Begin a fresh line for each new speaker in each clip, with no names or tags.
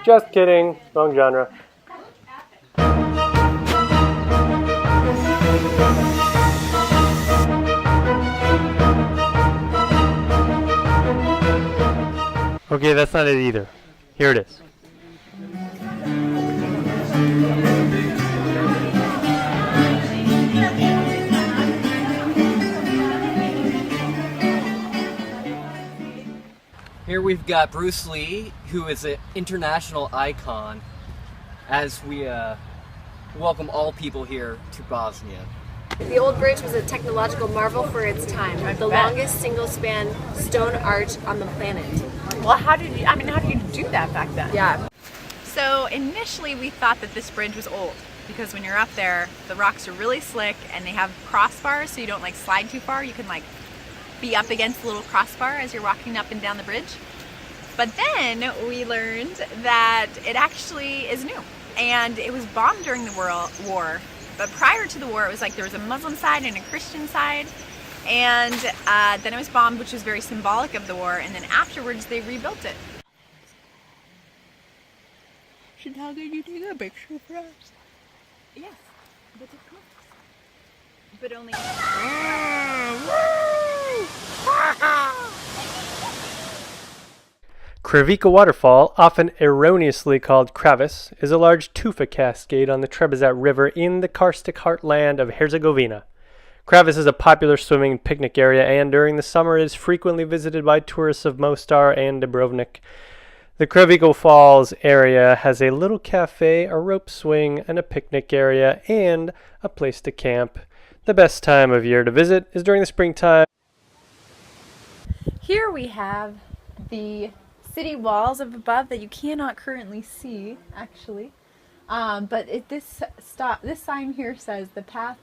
Just kidding. Wrong genre. Okay, that's not it either. Here it is.
Here we've got Bruce Lee, who is an international icon, as we welcome all people here to Bosnia.
The old bridge was a technological marvel for its time. The longest single-span stone arch on the planet.
Well, how did you do that back then?
Yeah.
So initially we thought that this bridge was old because when you're up there, the rocks are really slick and they have crossbars so you don't like slide too far. You can like be up against the little crossbar as you're walking up and down the bridge. But then we learned that it actually is new and it was bombed during the war. But prior to the war, it was like there was a Muslim side and a Christian side, and then it was bombed, which was very symbolic of the war, and then afterwards they rebuilt it.
Chantal, can you take a picture for us?
Yes, but of course. But only...
Krivika Waterfall, often erroneously called Kravis, is a large tufa cascade on the Trebizet River in the karstic heartland of Herzegovina. Kravis is a popular swimming and picnic area, and during the summer is frequently visited by tourists of Mostar and Dubrovnik. The Krivika Falls area has a little cafe, a rope swing, and a picnic area, and a place to camp. The best time of year to visit is during the springtime.
Here we have the city walls up above that you cannot currently see, actually. But this sign here says the path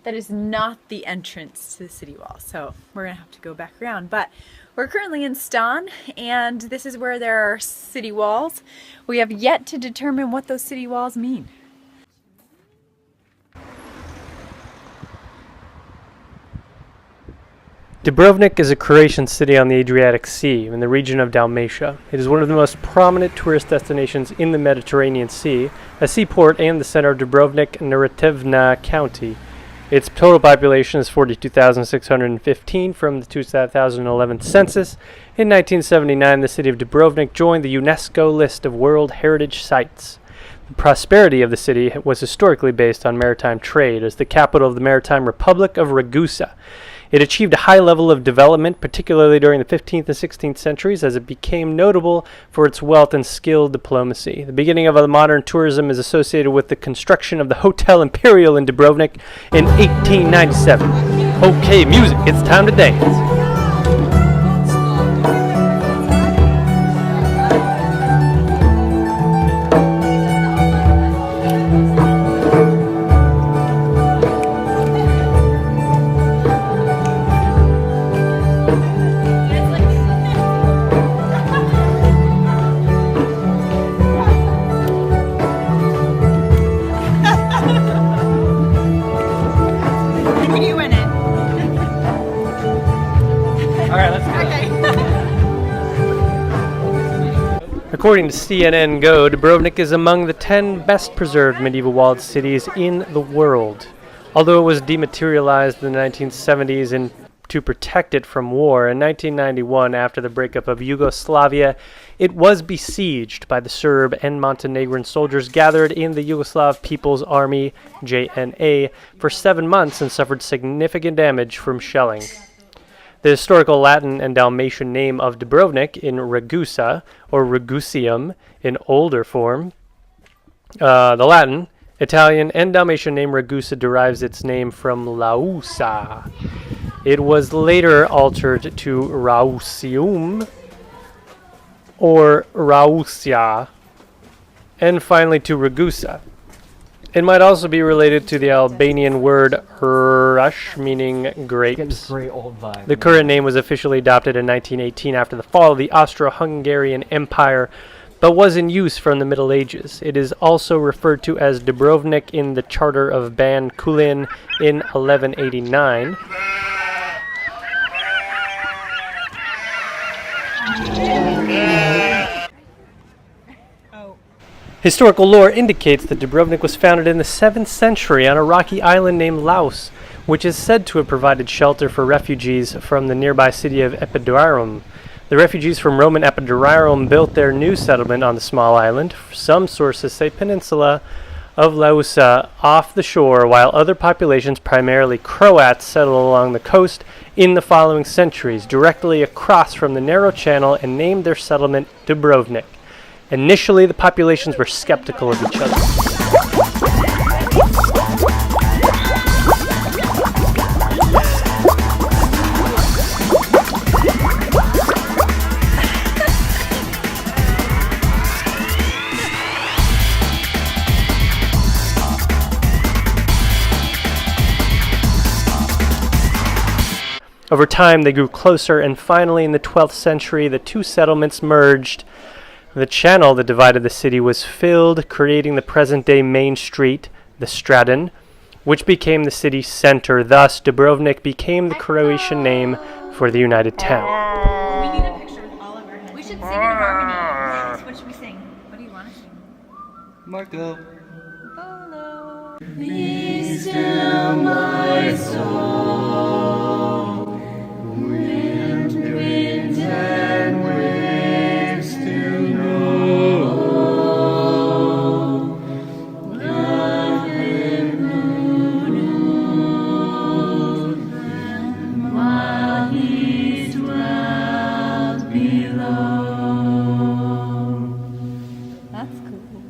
that is not the entrance to the city wall. So we're gonna have to go back around. But we're currently in Stan, and this is where there are city walls. We have yet to determine what those city walls mean.
Dubrovnik is a Croatian city on the Adriatic Sea in the region of Dalmatia. It is one of the most prominent tourist destinations in the Mediterranean Sea, a seaport and the center of Dubrovnik-Neretva County. Its total population is 42,615 from the 2011 census. In 1979, the city of Dubrovnik joined the UNESCO list of World Heritage Sites. The prosperity of the city was historically based on maritime trade as the capital of the Maritime Republic of Ragusa. It achieved a high level of development, particularly during the 15th and 16th centuries, as it became notable for its wealth and skilled diplomacy. The beginning of modern tourism is associated with the construction of the Hotel Imperial in Dubrovnik in 1897. Okay, music, it's time to dance. According to CNN Go, Dubrovnik is among the 10 best preserved medieval walled cities in the world. Although it was dematerialized in the 1970s and to protect it from war, in 1991, after the breakup of Yugoslavia, it was besieged by the Serb and Montenegrin soldiers gathered in the Yugoslav People's Army, JNA, for 7 months and suffered significant damage from shelling. The historical Latin and Dalmatian name of Dubrovnik in Ragusa, or Ragusium in older form, the Latin, Italian, and Dalmatian name Ragusa derives its name from Lausa. It was later altered to Rausium or Rausia, and finally to Ragusa. It might also be related to the Albanian word rush, meaning grapes.
Great old vibe.
The current name was officially adopted in 1918 after the fall of the Austro-Hungarian Empire, but was in use from the Middle Ages. It is also referred to as Dubrovnik in the Charter of Ban Kulin in 1189.
Oh,
Historical lore indicates that Dubrovnik was founded in the 7th century on a rocky island named Laus, which is said to have provided shelter for refugees from the nearby city of Epidaurus. The refugees from Roman Epidaurus built their new settlement on the small island. Some sources say peninsula of Lausa off the shore, while other populations, primarily Croats, settled along the coast in the following centuries, directly across from the narrow channel, and named their settlement Dubrovnik. Initially, the populations were skeptical of each other. Over time, they grew closer, and finally, in the 12th century, the two settlements merged. The channel that divided the city was filled, creating the present-day main street, the Stradan, which became the city's center. Thus, Dubrovnik became the Croatian name for the United Town.
We need a picture with all of our heads. We should sing in harmony. What should we sing? What do you want to sing?
Marco.
Bolo.
Be still my soul. Winds and waves to know. Nothing who knows them while he dwells below. That's cool.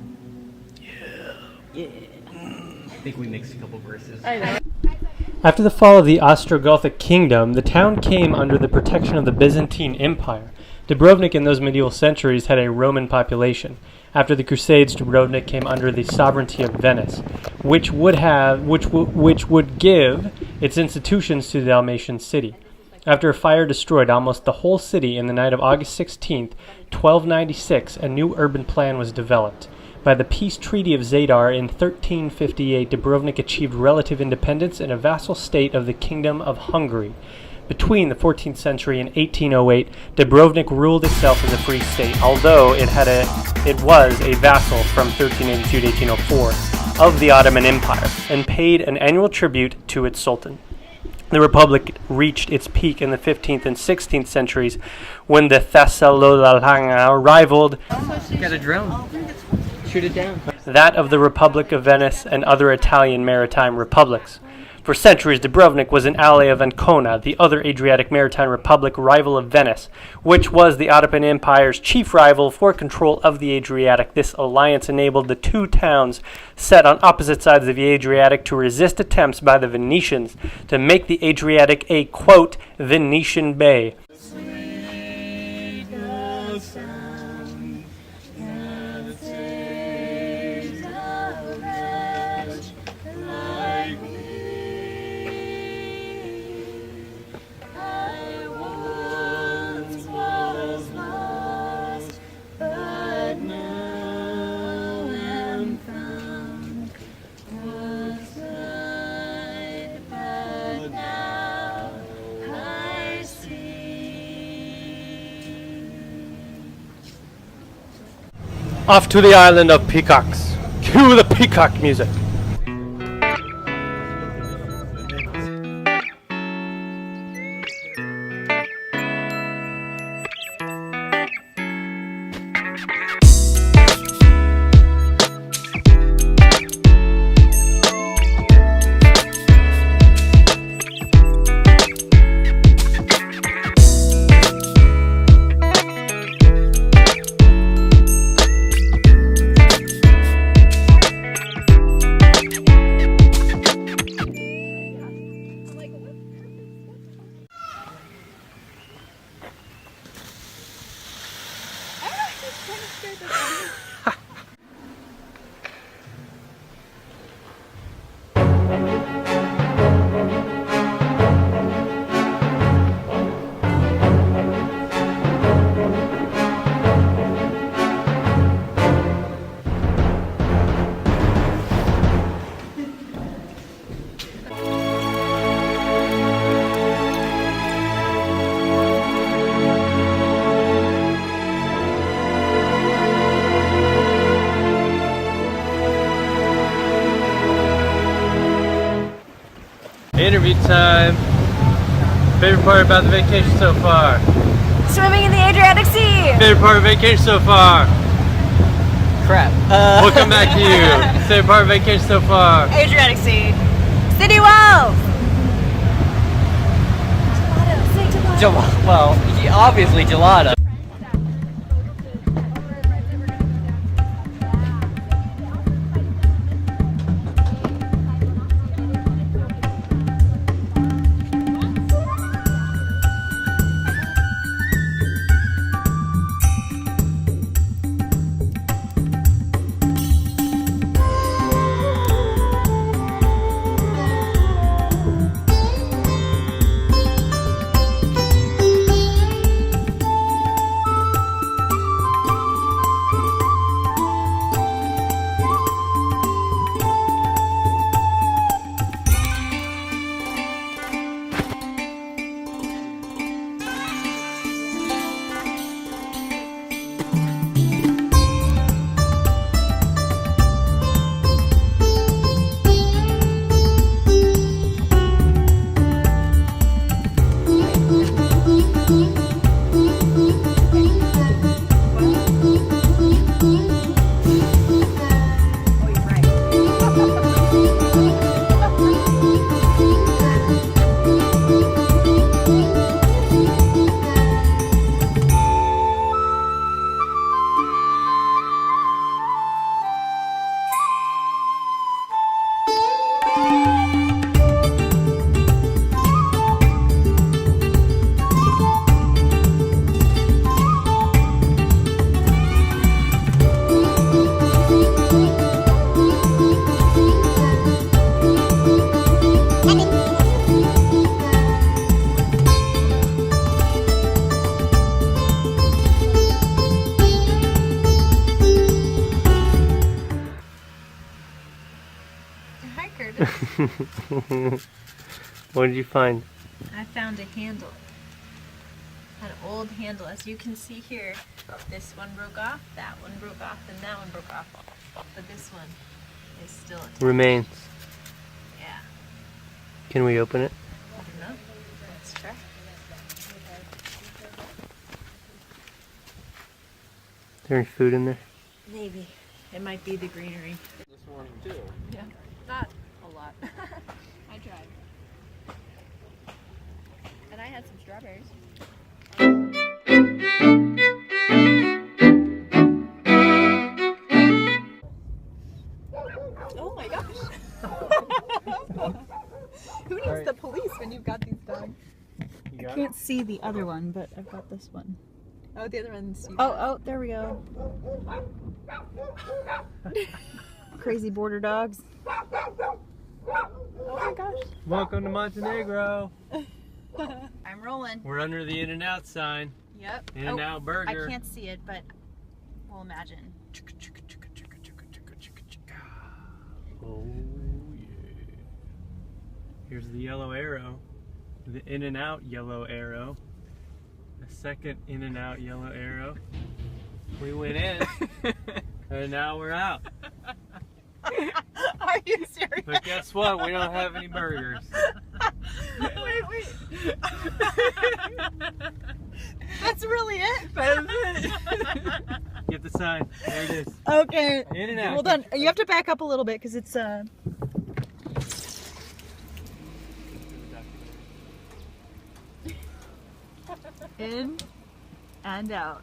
I think we mixed a couple verses.
I know.
After the fall of the Ostrogothic kingdom, the town came under the protection of the Byzantine Empire. Dubrovnik in those medieval centuries had a Roman population. After the Crusades, Dubrovnik came under the sovereignty of Venice, which would give its institutions to the Dalmatian city. After a fire destroyed almost the whole city in the night of August 16, 1296, a new urban plan was developed. By the Peace Treaty of Zadar in 1358, Dubrovnik achieved relative independence in a vassal state of the Kingdom of Hungary. Between the 14th century and 1808, Dubrovnik ruled itself as a free state, although it was a vassal from 1382 to 1804 of the Ottoman Empire, and paid an annual tribute to its sultan. The Republic reached its peak in the 15th and 16th centuries when the Thessaloniki rivaled
Got a drone. Shoot it down.
that of the Republic of Venice and other Italian maritime republics. For centuries, Dubrovnik was an ally of Ancona, the other Adriatic maritime republic rival of Venice, which was the Ottoman Empire's chief rival for control of the Adriatic. This alliance enabled the two towns set on opposite sides of the Adriatic to resist attempts by the Venetians to make the Adriatic a, quote, Venetian bay. Off to the island of peacocks. Cue the peacock music. Interview time. Favorite part about the vacation so far?
Swimming in the Adriatic Sea!
Favorite part of vacation so far?
Crap.
We'll come back to you. Favorite part of vacation so far?
Adriatic Sea. City walls!
Well, obviously gelato.
What did you find?
I found a handle. An old handle. As you can see here, this one broke off, that one broke off, and that one broke off. But this one is still attached.
Remains.
Yeah.
Can we open it?
I don't know. Let's try.
Is there any food in there?
Maybe. It might be the greenery.
This morning too.
Yeah. Not a lot. I tried. And I had some strawberries. Oh my gosh. Who needs the police when you've got these dogs?
I can't see the other one, but I've got this one.
Oh, the other one's.
Oh, there we go. Crazy border dogs.
Oh my gosh.
Welcome to Montenegro.
I'm rolling.
We're under the In-N-Out sign.
Yep.
In-N-Out burger.
I can't see it, but we'll imagine.
Oh yeah. Here's the yellow arrow. The In-N-Out yellow arrow. The second In-N-Out yellow arrow. We went in and now we're out.
Are you serious?
But guess what? We don't have any burgers.
Wait. That's really it?
Get the sign. There it is.
Okay.
In-N-Out.
Hold on. You have to back up a little bit because it's in and out.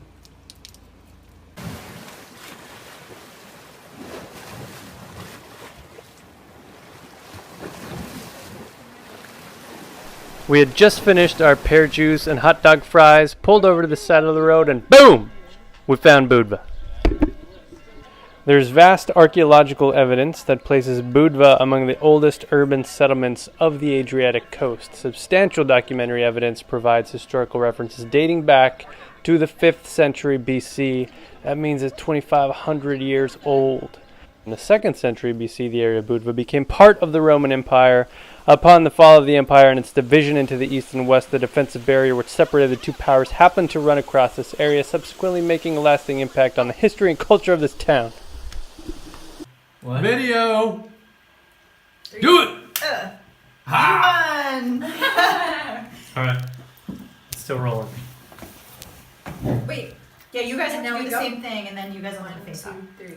We had just finished our pear juice and hot dog fries, pulled over to the side of the road, and boom! We found Budva. There's vast archaeological evidence that places Budva among the oldest urban settlements of the Adriatic coast. Substantial documentary evidence provides historical references dating back to the 5th century BC. That means it's 2,500 years old. In the 2nd century BC, the area of Budva became part of the Roman Empire. Upon the fall of the empire and its division into the east and west, the defensive barrier which separated the two powers happened to run across this area, subsequently making a lasting impact on the history and culture of this town.
What?
Video! Do it!
Won!
Alright. Still rolling.
Wait. Yeah, you guys have to do the same thing, and then you guys will have to face off. 2, 3.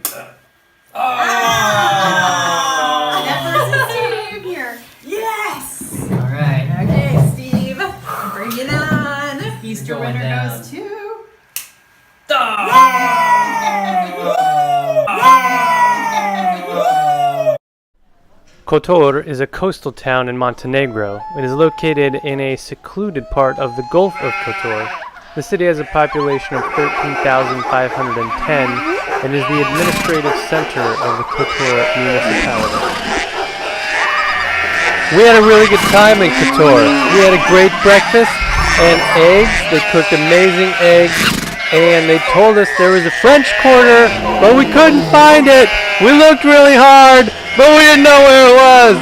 Team here. Yes!
Alright.
Okay, Steve. Bring it on. Easter
Going
winner
down.
goes to...
Kotor is a coastal town in Montenegro. It is located in a secluded part of the Gulf of Kotor. The city has a population of 13,510 and is the administrative center of the Kotor municipality. We had a really good time in Kotor. We had a great breakfast and eggs. They cooked amazing eggs. And they told us there was a French Quarter, but we couldn't find it. We looked really hard, but we didn't know where it was.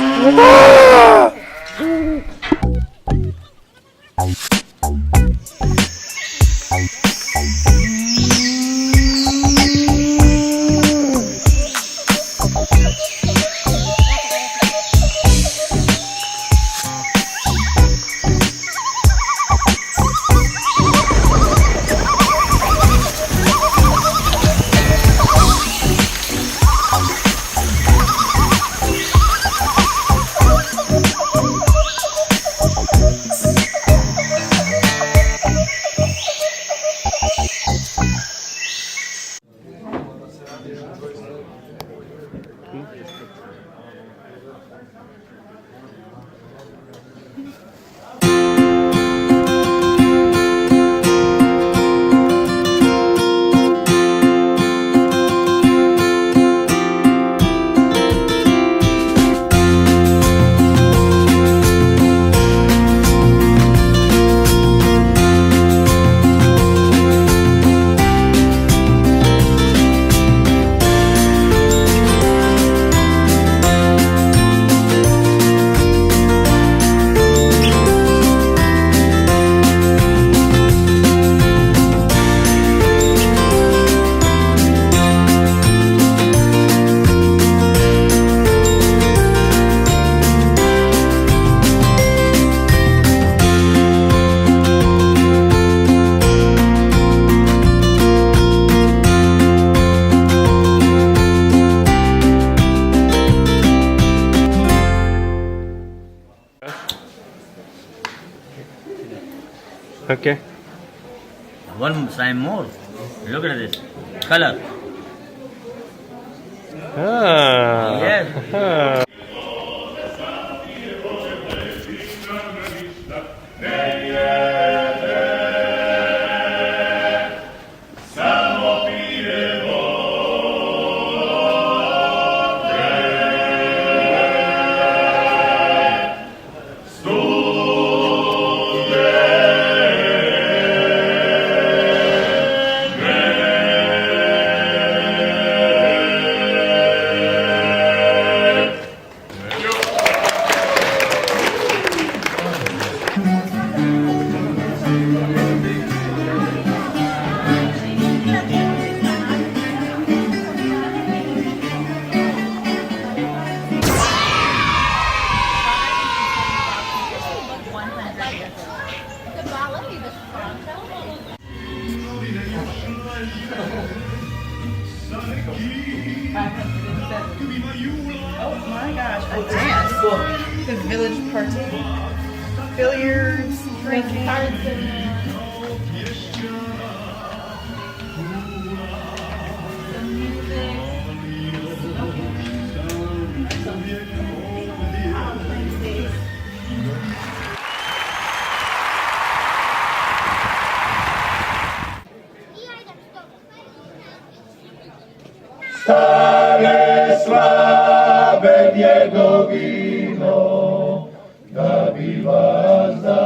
Okay.
One time more. Look at this. Color.
Ah.
Yes.
Oh my gosh, a dance. The village party. Billiards, drinking.
Stare slave jego wino, da gwiazda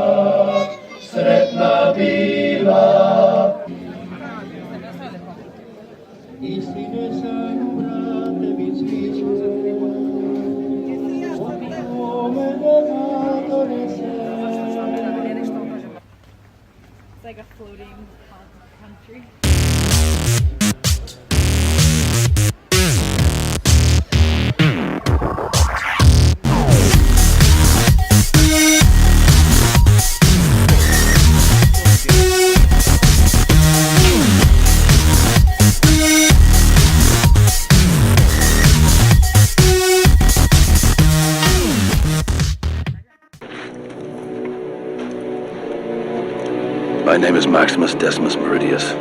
sretna bila.
It's like a floating country.
My name is Maximus Decimus Meridius,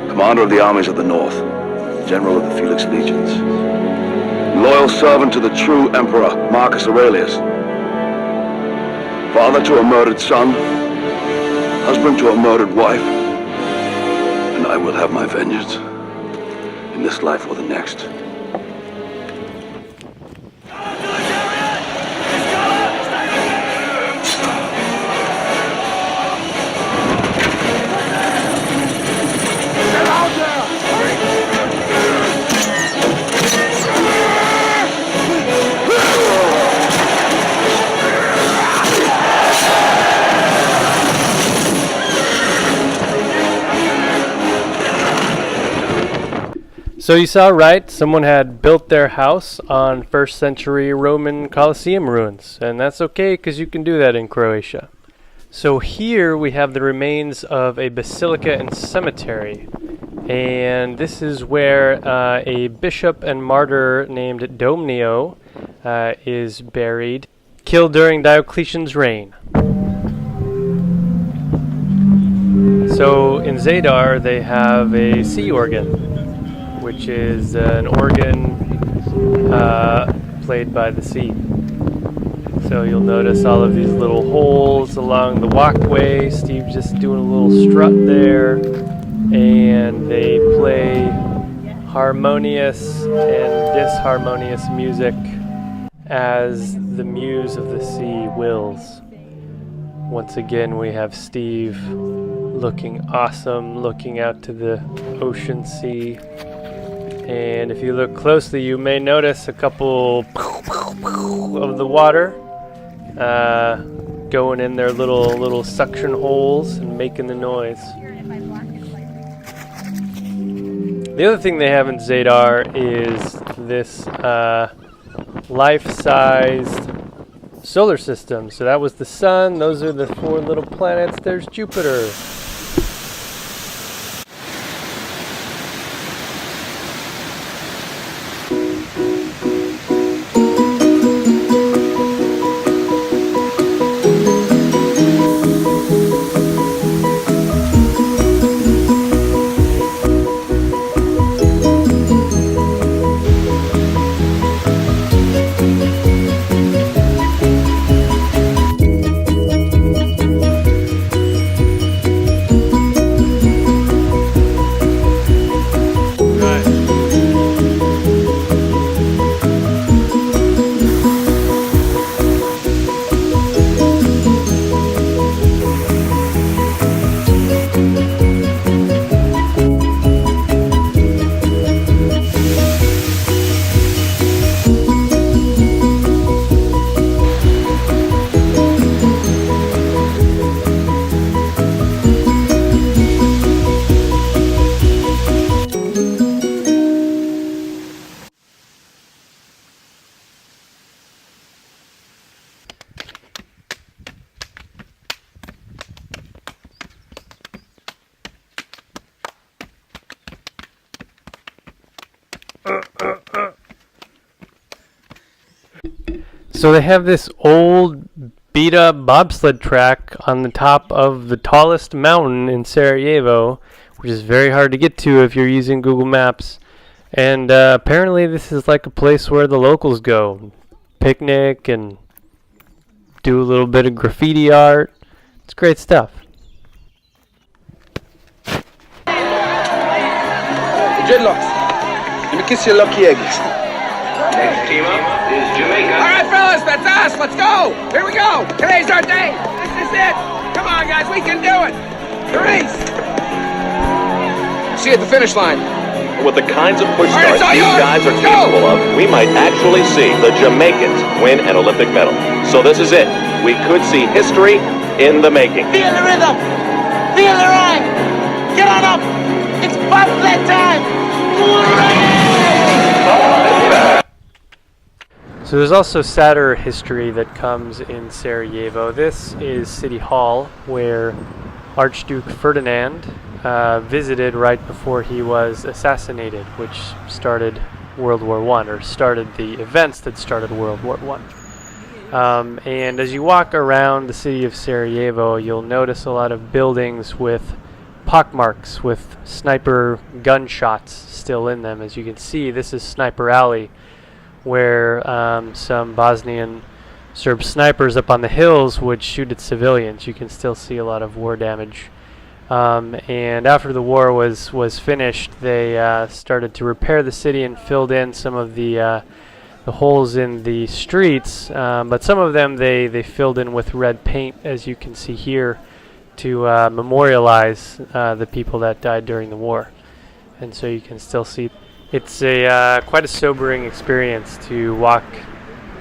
commander of the armies of the North, general of the Felix Legions, loyal servant to the true emperor, Marcus Aurelius, father to a murdered son, husband to a murdered wife, and I will have my vengeance in this life or the next.
So you saw right, someone had built their house on 1st century Roman Colosseum ruins, and that's okay because you can do that in Croatia. So here we have the remains of a basilica and cemetery, and this is where a bishop and martyr named Domnio is buried, killed during Diocletian's reign. So in Zadar they have a sea organ, which is an organ played by the sea. So you'll notice all of these little holes along the walkway. Steve's just doing a little strut there. And they play harmonious and disharmonious music as the muse of the sea wills. Once again, we have Steve looking awesome, looking out to the ocean sea. And if you look closely, you may notice a couple of the water going in their little suction holes and making the noise. The other thing they have in Zadar is this life-sized solar system. So that was the sun. Those are the 4 little planets. There's Jupiter. So they have this old beat up bobsled track on the top of the tallest mountain in Sarajevo, which is very hard to get to if you're using Google Maps. And apparently this is like a place where the locals go, picnic and do a little bit of graffiti art. It's great stuff.
Dreadlocks. Let me kiss your lucky eggs.
Next team up is Jamaica.
All right, fellas, that's us. Let's go. Here we go. Today's our day. This is it. Come on, guys. We can do it. The race. See you at the finish line.
With the kinds of push starts these guys are capable of, we might actually see the Jamaicans win an Olympic medal. So this is it. We could see history in the making.
Feel the rhythm. Feel the rhyme. Get on up. It's bobsled time.
So there's also sadder history that comes in Sarajevo. This is City Hall, where Archduke Ferdinand visited right before he was assassinated, which started World War I, or started the events that started World War I. And as you walk around the city of Sarajevo, you'll notice a lot of buildings with pockmarks with sniper gunshots still in them. As you can see, this is Sniper Alley, where some Bosnian Serb snipers up on the hills would shoot at civilians. You can still see a lot of war damage. And after the war was finished, they started to repair the city and filled in some of the holes in the streets. But some of them they filled in with red paint, as you can see here, to memorialize the people that died during the war. And so you can still see it's quite a sobering experience to walk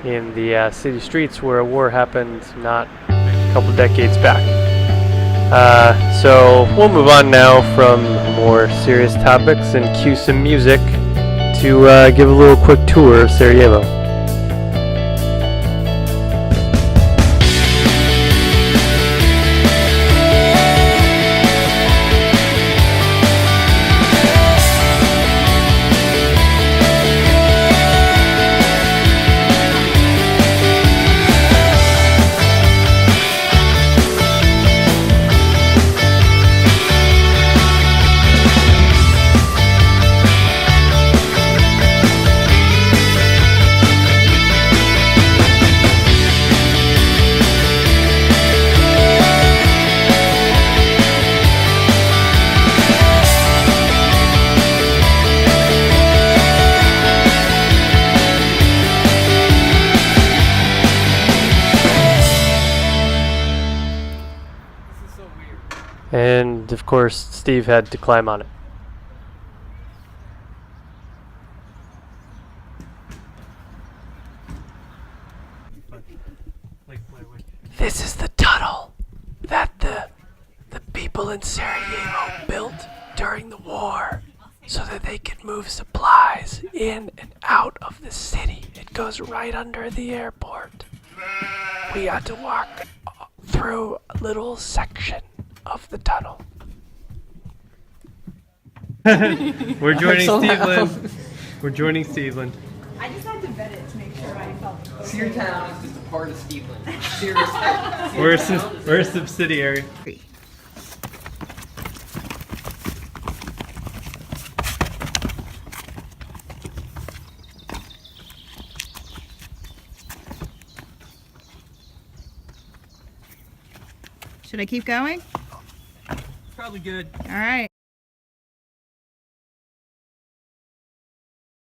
in the city streets where a war happened not a couple decades back. So we'll move on now from more serious topics and cue some music to give a little quick tour of Sarajevo. And of course, Steve had to climb on it. This is the tunnel that the people in Sarajevo built during the war so that they could move supplies in and out of the city. It goes right under the airport. We had to walk through a little section of the tunnel. We're joining Steveland. We're joining Steveland.
I just had to vet it to make sure I felt.
Seartown is just a part of Steveland. Seriously.
We're a subsidiary.
Should I keep going?
Probably good.
All right.